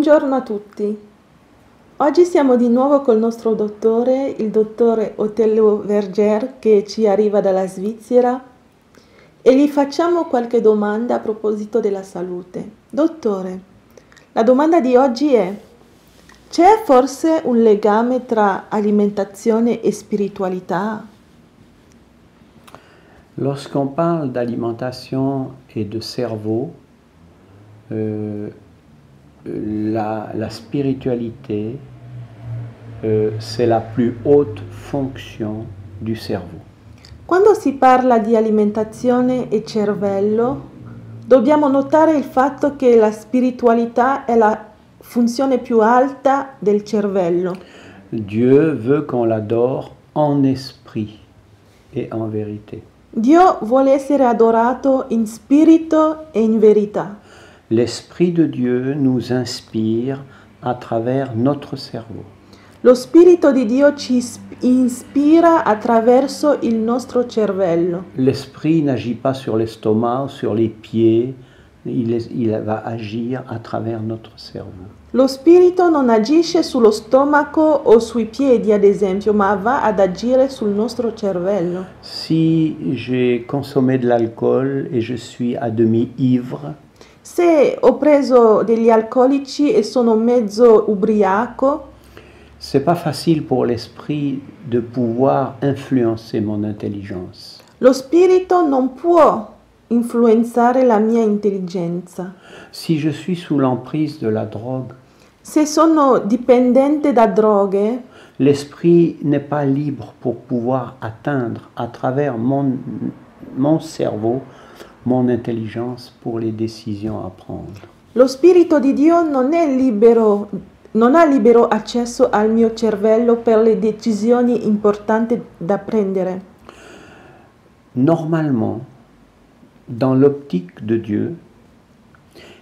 Buongiorno a tutti. Oggi siamo di nuovo col nostro dottore, il dottore Otello Verger, che ci arriva dalla Svizzera, e gli facciamo qualche domanda a proposito della salute. Dottore, la domanda di oggi è: c'è forse un legame tra alimentazione e spiritualità? Lorsqu'on parle d'alimentation et de cerveau, la spiritualité, c'est la plus haute fonction du cerveau. Quando si parla di alimentazione e cervello, dobbiamo notare il fatto che la spiritualità è la funzione più alta del cervello. Dieu veut qu'on l'adore en esprit et en vérité. Dio vuole essere adorato in spirito e in verità. L'Esprit de Dieu nous inspire à travers notre cerveau. Lo Spirito di Dio ci ispira attraverso il nostro cervello. L'Esprit n'agit pas sur l'estomac, sur les pieds, il va agir à travers notre cerveau. Lo spirito non agisce sullo stomaco o sui piedi, ad esempio, ma va ad agire sul nostro cervello. Si j'ai consommé de l'alcool et je suis à demi ivre, Se ho preso degli alcolici e sono mezzo ubriaco, c'est pas facile pour l'esprit de pouvoir influencer mon intelligence. lo spirito non può influenzare la mia intelligenza. Si je suis sous l'emprise de la drogue, Se sono dipendente da droghe, l'esprit n'est pas libre pour pouvoir atteindre à travers mon cerveau, mon intelligence pour les décisions à prendre. lo spirito di Dio non ha libero accesso al mio cervello per le decisioni importanti da prendere. Normalement, dans l'optique de Dieu,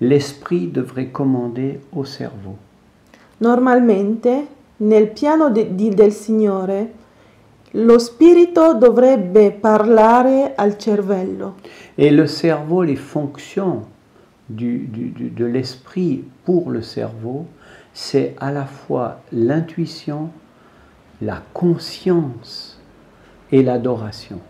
l'esprit devrait commander au cerveau. Normalmente, nel piano del Signore, lo spirito dovrebbe parlare al cervello Et le cerveau, les fonctions de l'esprit pour le cerveau, c'est à la fois l'intuition, la conscience et l'adoration.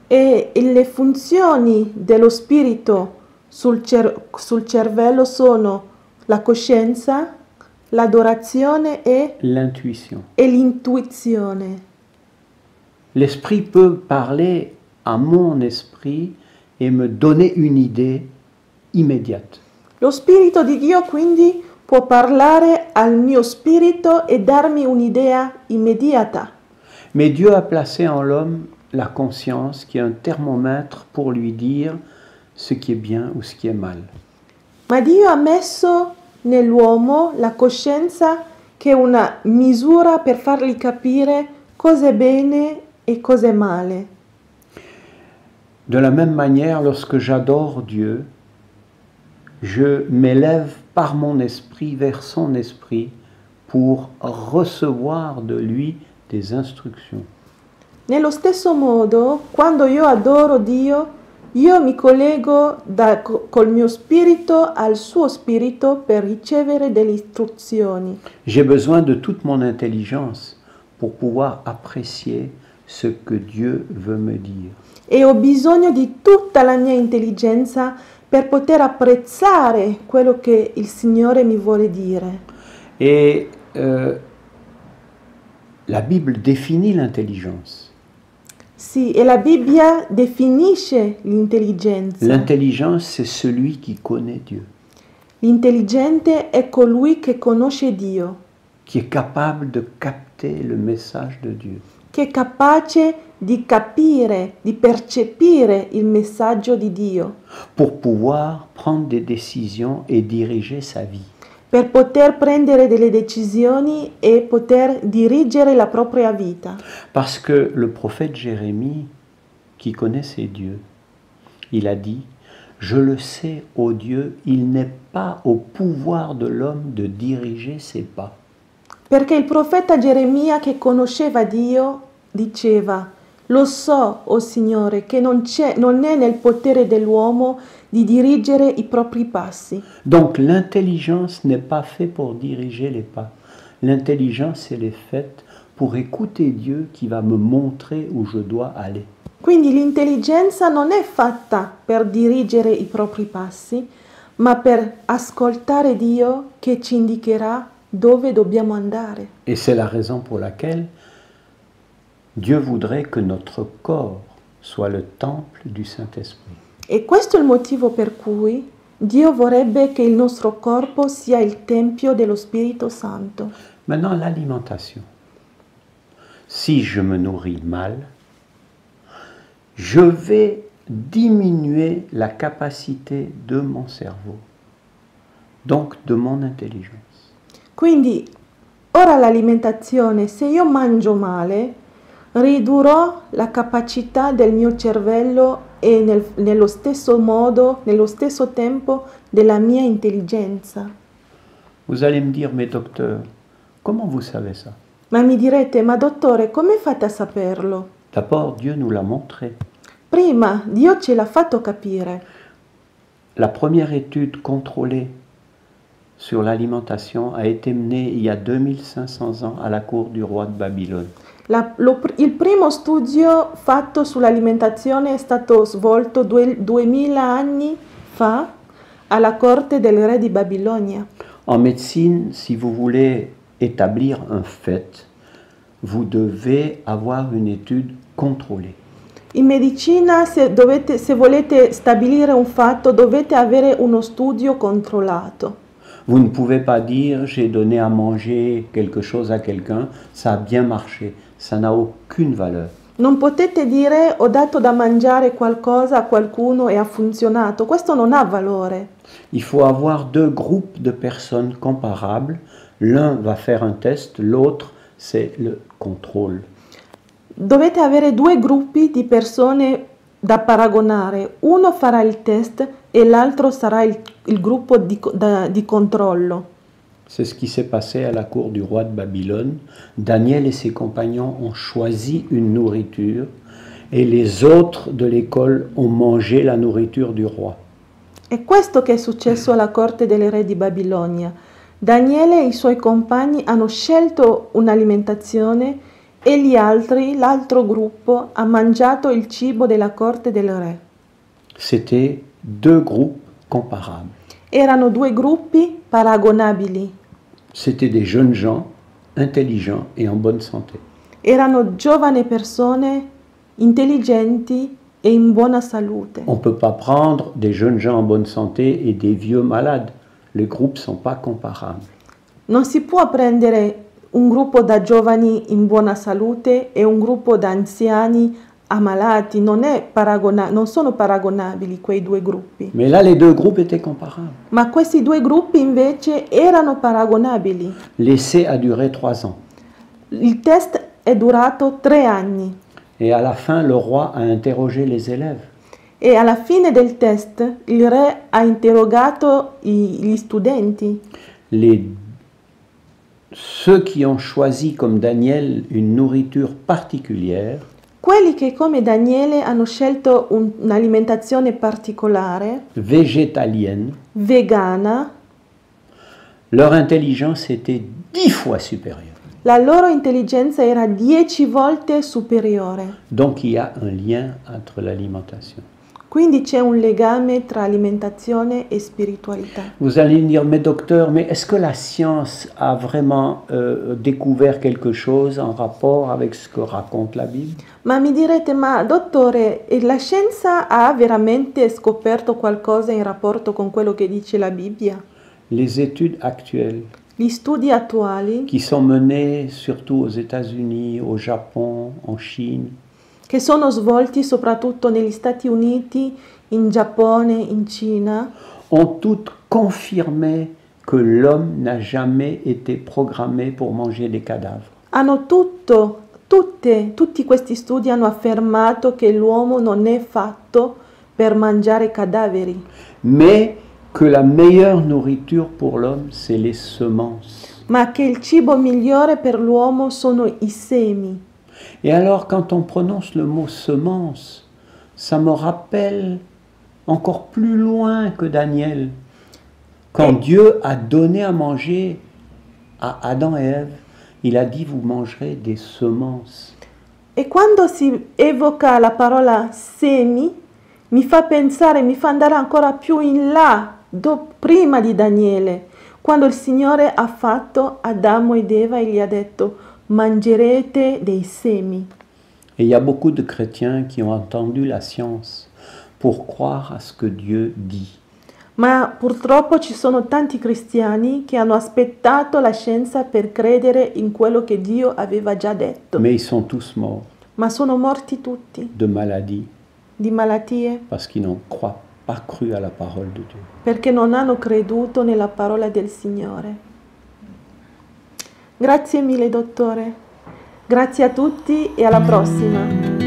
e le funzioni dello spirito sul cervello sono la coscienza, l'adorazione e L'intuition. l'intuizione. L'esprit peut parler à mon esprit et me donner une idée immédiate. Lo spirito di Dio quindi può parlare al mio spirito e darmi un'idea immediata. Mais Dieu a placé en l'homme la conscience qui est un thermomètre pour lui dire ce qui est bien ou ce qui est mal. Ma Dio ha messo nell'uomo la coscienza che è una misura per fargli capire cosa è bene e cosa è male. De la même manière, lorsque j'adore Dieu, je m'élève par mon esprit vers son esprit pour recevoir de lui des instructions. Nello stesso modo, quando io adoro Dio, io mi collego col mio spirito al suo spirito per ricevere delle istruzioni. J'ai besoin de toute mon intelligence pour pouvoir apprécier ce que Dieu veut me dire. E ho bisogno di tutta la mia intelligenza per poter apprezzare quello che il Signore mi vuole dire. Et la Bible définit l'intelligence. Sì, e la Bibbia definisce l'intelligenza. L'intelligence, c'est celui qui connaît Dieu, L'intelligente è colui che conosce Dio, qui est capable de capter le message de Dieu. che è capace di capire, di percepire il messaggio di Dio, pour pouvoir prendre des décisions et diriger sa vie. per poter prendere delle decisioni e poter dirigere la propria vita. Parce que le prophète Jérémie, qui connaissait Dieu, il a dit « Je le sais, ô Dieu, il n'est pas au pouvoir de l'homme de diriger ses pas. Perché il profeta Geremia, che conosceva Dio, diceva: Lo so, oh Signore, che non è nel potere dell'uomo di dirigere i propri passi. Donc l'intelligence n'est pas faite pour diriger les pas. L'intelligence, elle est faite pour écouter Dieu qui va me montrer où je dois aller. Quindi l'intelligenza non è fatta per dirigere i propri passi, ma per ascoltare Dio che ci indicherà dove dobbiamo andare. Et c'est la raison pour laquelle Dieu voudrait que notre corps soit le temple du Saint-Esprit. E questo è il motivo per cui Dio vorrebbe che il nostro corpo sia il tempio dello Spirito Santo. Maintenant, l'alimentation. Si je me nourris mal, je vais diminuer la capacité de mon cerveau, donc de mon intelligence. Quindi, ora l'alimentazione, se io mangio male, ridurrò la capacità del mio cervello e nello stesso modo, nello stesso tempo, della mia intelligenza. Vous allez me dire, mais docteur, comment vous savez ça? Ma mi direte, ma dottore, come fate a saperlo? D'abord, Dieu nous l'a montré. Prima, Dio ce l'ha fatto capire. La première étude contrôlée sur l'alimentation a été menée il y a 2500 ans à la cour du roi de Babylone. Il primo studio fatto sull'alimentazione è stato svolto 2000 anni fa alla corte del re di Babilonia. En médecine, si vous voulez établir un fait, vous devez avoir une étude contrôlée. In medicina, se volete stabilire un fatto, dovete avere uno studio controllato. Vous ne pouvez pas dire j'ai donné à manger quelque chose à quelqu'un, ça a bien marché. Ça n'a aucune valeur. Non potete dire ho dato da mangiare qualcosa a qualcuno e ha funzionato. Questo non ha valore. Il faut avoir deux groupes de personnes comparables. L'un va faire un test, l'autre c'est le contrôle. Dovete avere due gruppi di persone da paragonare. Uno farà il test e l'altro sarà il gruppo di controllo. C'est ce qui s'est passé à la cour du roi de Babylone. Daniel et ses compagnons ont choisi une nourriture et les autres de l'école ont mangé la nourriture du roi. È questo che è successo alla corte del re di Babilonia. Daniele e i suoi compagni hanno scelto un'alimentazione e gli altri, l'altro gruppo, ha mangiato il cibo della corte del re. C'était deux groupes comparables. Erano due gruppi paragonabili. C'était des jeunes gens, intelligents et en bonne santé. Erano giovani persone, intelligenti e in buona salute. On ne peut pas prendre des jeunes gens en bonne santé et des vieux malades. Les groupes ne sont pas comparables. Non si può prendere un gruppo da giovani in buona salute e un gruppo da anziani ammalati, non sono paragonabili quei due gruppi. Mais là, les deux groupes étaient comparables. Ma questi due gruppi invece erano paragonabili. L'essai a duré 3 ans. Il test è durato 3 anni. Et à la fin, le roi a interrogé les élèves. E alla fine del test il re ha interrogato gli studenti. Ceux qui ont choisi comme Daniel une nourriture particulière, Quelli che come Daniele hanno scelto un'alimentazione particolare, végétalienne, vegana, leur intelligence était 10 fois supérieure. la loro intelligenza era 10 volte superiore. Donc il y a un lien entre l'alimentation. Quindi c'è un legame tra alimentazione e spiritualità. Vous allez me dire, mais docteur, mais est-ce que la science a vraiment découvert quelque chose en rapport avec ce que raconte la Bible? Ma mi direte, ma dottore, la scienza ha veramente scoperto qualcosa in rapporto con quello che dice la Bibbia? Les études actuelles Gli studi attuali, qui sont menées surtout aux États-Unis, au Japon, en Chine, che sono svolti soprattutto negli Stati Uniti, in Giappone, in Cina, ont toutes confirmé que l'homme n'a jamais été programmé pour manger des cadavres. hanno tutti questi studi hanno affermato che l'uomo non è fatto per mangiare cadaveri, Mais que la meilleure nourriture pour l'homme, c'est les semences. ma che il cibo migliore per l'uomo sono i semi. Et alors, quand on prononce le mot semence, ça me rappelle encore plus loin que Daniel. Quand Dieu a donné à manger à Adam et Ève, il a dit vous mangerez des semences. E quando si evoca la parola semi, mi fa pensare, mi fa andare ancora più in là, prima di Daniele, quando il Signore ha fatto Adamo ed Eva e gli ha detto mangerete dei semi. Et il y a beaucoup de chrétiens qui ont entendu la science pour croire à ce que Dieu dit. Ma purtroppo ci sono tanti cristiani che hanno aspettato la scienza per credere in quello che Dio aveva già detto. Mais ils sont tous morts Ma sono morti tutti de maladie di malattie parce qu'ils n'ont pas cru à la parole de Dieu. perché non hanno creduto nella parola del Signore. Grazie mille, dottore. Grazie a tutti e alla prossima.